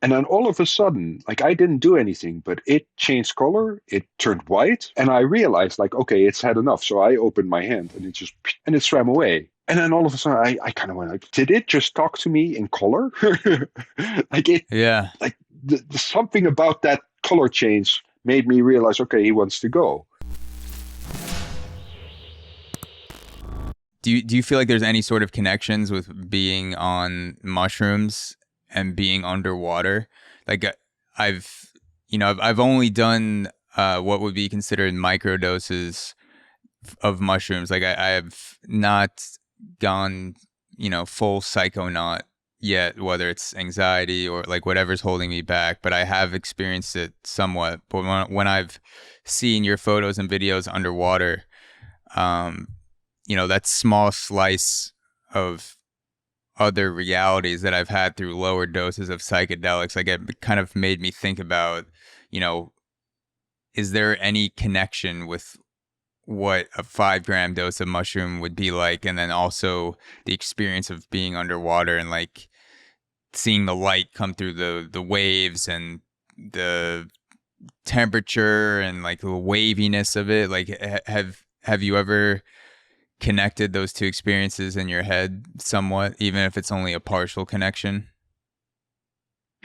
And then all of a sudden, like I didn't do anything, but it changed color. It turned white. And I realized like, okay, it's had enough. So I opened my hand and and it swam away. And then all of a sudden I kind of went like, did it just talk to me in color? like it, Yeah. like something about that color change made me realize, okay, he wants to go. Do you feel like there's any sort of connections with being on mushrooms and being underwater? Like I've I've only done what would be considered micro doses of mushrooms. Like I have not gone, full psychonaut yet, whether it's anxiety or like whatever's holding me back, but I have experienced it somewhat. But when I've seen your photos and videos underwater, um, that small slice of other realities that I've had through lower doses of psychedelics, like it kind of made me think about, you know, is there any connection with what a 5 gram dose of mushroom would be like, and then also the experience of being underwater and like seeing the light come through the waves and the temperature and like the waviness of it. Like have you ever connected those two experiences in your head somewhat, even if it's only a partial connection?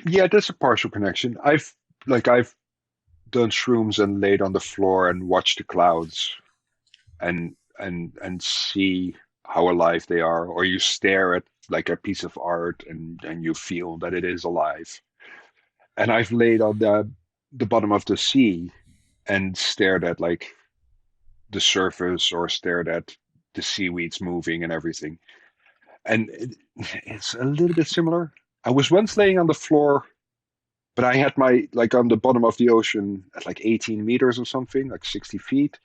Yeah, there's a partial connection. I've done shrooms and laid on the floor and watched the clouds and see how alive they are, or you stare at like a piece of art and you feel that it is alive. And I've laid on the bottom of the sea and stared at like the surface or stared at the seaweeds moving and everything. And it's a little bit similar. I was once laying on the floor, but I had my like on the bottom of the ocean at like 18 meters or something, like 60 feet.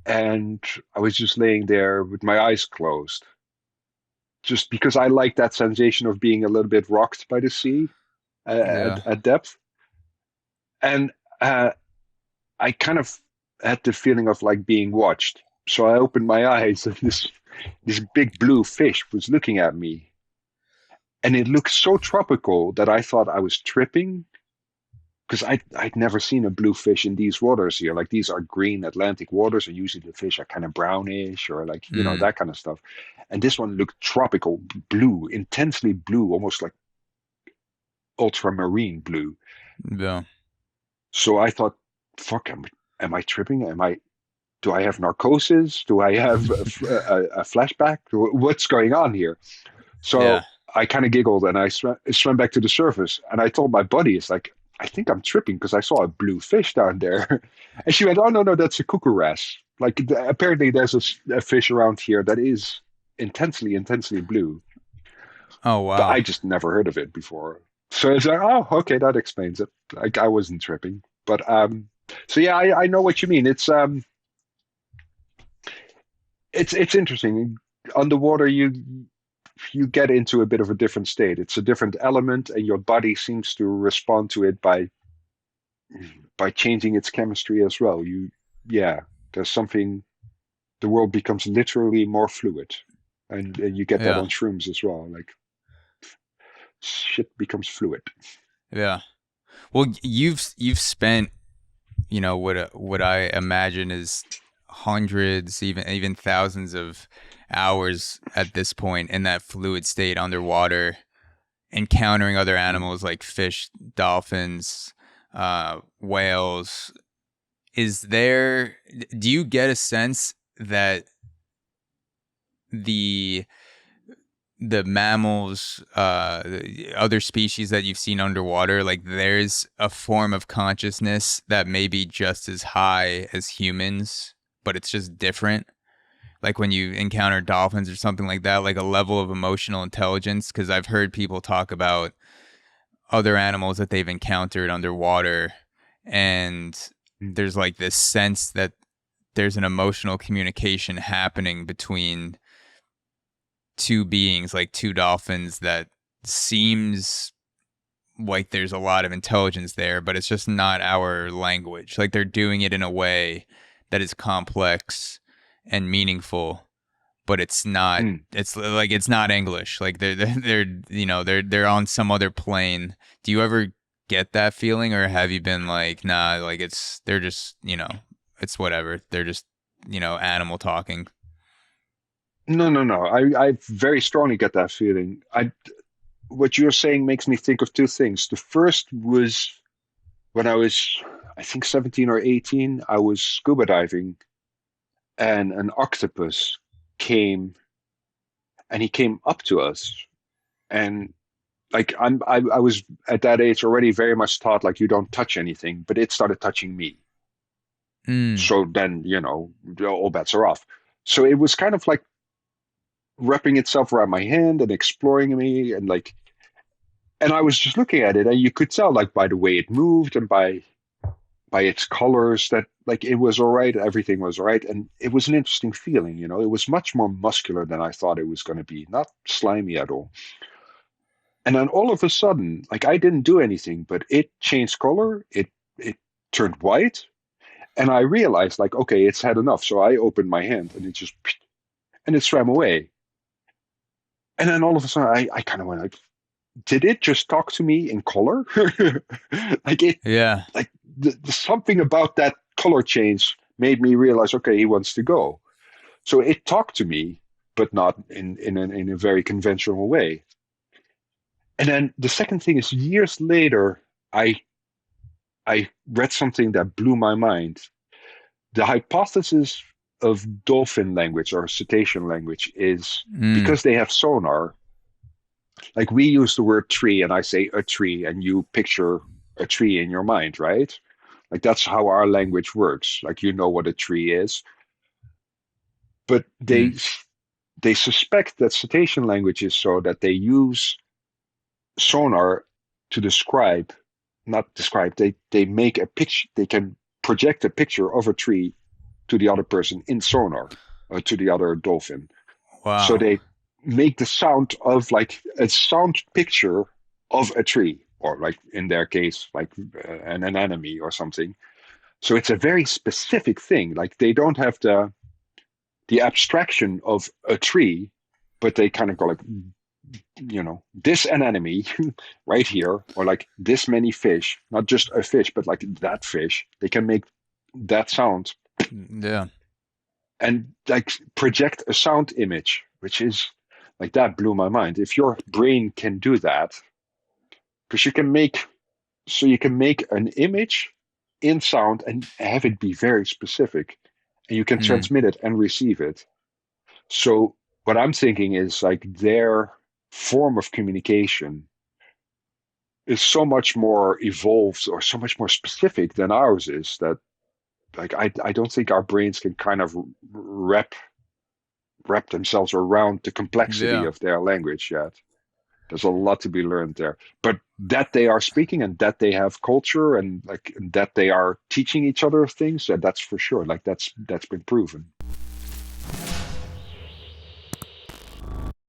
And I was just laying there with my eyes closed, just because I like that sensation of being a little bit rocked by the sea Yeah. at depth. And I kind of had the feeling of like being watched. So I opened my eyes and this big blue fish was looking at me. And it looked so tropical that I thought I was tripping because I'd never seen a blue fish in these waters here. Like these are green Atlantic waters, and usually the fish are kind of brownish or like, Mm, that kind of stuff. And this one looked tropical blue, intensely blue, almost like ultramarine blue. yeah. So I thought, fuck, am I tripping? Do I have narcosis? Do I have a flashback? What's going on here? Yeah. So I kind of giggled and I swam back to the surface. And I told my buddy, it's like, I think I'm tripping because I saw a blue fish down there. And she went, oh, no, no, that's a cuckoo wrasse. Like, apparently there's a fish around here that is intensely, intensely blue. Oh But I wow. just never heard of it before. So it's like, oh, okay, that explains it. Like, I wasn't tripping. But, so yeah, I know what you mean. It's interesting. Underwater, you get into a bit of a different state. It's a different element, and your body seems to respond to it by changing its chemistry as well. Yeah, there's something. The world becomes literally more fluid, and you get that Yeah. on shrooms as well. Like shit becomes fluid. Yeah. Well, you've spent, what I imagine is hundreds, even thousands of hours at this point in that fluid state underwater, encountering other animals like fish, dolphins, whales. Do you get a sense that the the mammals, the other species that you've seen underwater, like there's a form of consciousness that may be just as high as humans, but it's just different? Like when you encounter dolphins or something like that, like a level of emotional intelligence? Because I've heard people talk about other animals that they've encountered underwater, and Mm. there's like this sense that there's an emotional communication happening between two beings, like two dolphins, that seems like there's a lot of intelligence there, but it's just not our language. Like they're doing it in a way that is complex and meaningful, but it's not. Mm. It's like it's not English. Like they're on some other plane. Do you ever get that feeling, or have you been like, nah, like they're just it's whatever. They're just animal talking. No, no, no. I very strongly get that feeling. What you're saying makes me think of two things. The first was when I was, I think 17 or 18, I was scuba diving and an octopus came and he came up to us. And like I was at that age already very much taught like you don't touch anything, but it started touching me. Mm. So then, all bets are off. So it was kind of like wrapping itself around my hand and exploring me and like, and I was just looking at it and you could tell like by the way it moved and by its colors that like it was all right, everything was all right, and it was an interesting feeling. It was much more muscular than I thought it was going to be, not slimy at all. And then all of a sudden, like I didn't do anything, but it changed color. It turned white, and I realized like, okay, it's had enough. So I opened my hand, and it just and it swam away. And then all of a sudden, I kind of went like, did it just talk to me in color? Like it, Yeah. like something about that color change made me realize, okay, he wants to go. So it talked to me, but not in a very conventional way. And then the second thing is years later, I I read something that blew my mind. The hypothesis of dolphin language or cetacean language is Mm. because they have sonar. Like we use the word tree, and I say a tree, and you picture a tree in your mind, right? Like that's how our language works. Like you know what a tree is, but they Mm. they suspect that cetacean language is so that they use sonar to describe, not describe. They make a picture. They can project a picture of a tree to the other person in sonar, to the other dolphin. So Wow. they make the sound of like a sound picture of a tree, or like in their case, like an anemone or something. So it's a very specific thing. Like they don't have the abstraction of a tree, but they kind of go like, this anemone right here, or like this many fish, not just a fish, but like that fish. They can make that sound Yeah. and like project a sound image, which is like that blew my mind. If your brain can do that, because you can make an image in sound and have it be very specific, and you can Mm. transmit it and receive it. So what I'm thinking is like their form of communication is so much more evolved or so much more specific than ours is that like I don't think our brains can kind of wrap themselves around the complexity Yeah. of their language yet. There's a lot to be learned there. But that they are speaking and that they have culture and like that they are teaching each other things, that's for sure. Like that's been proven.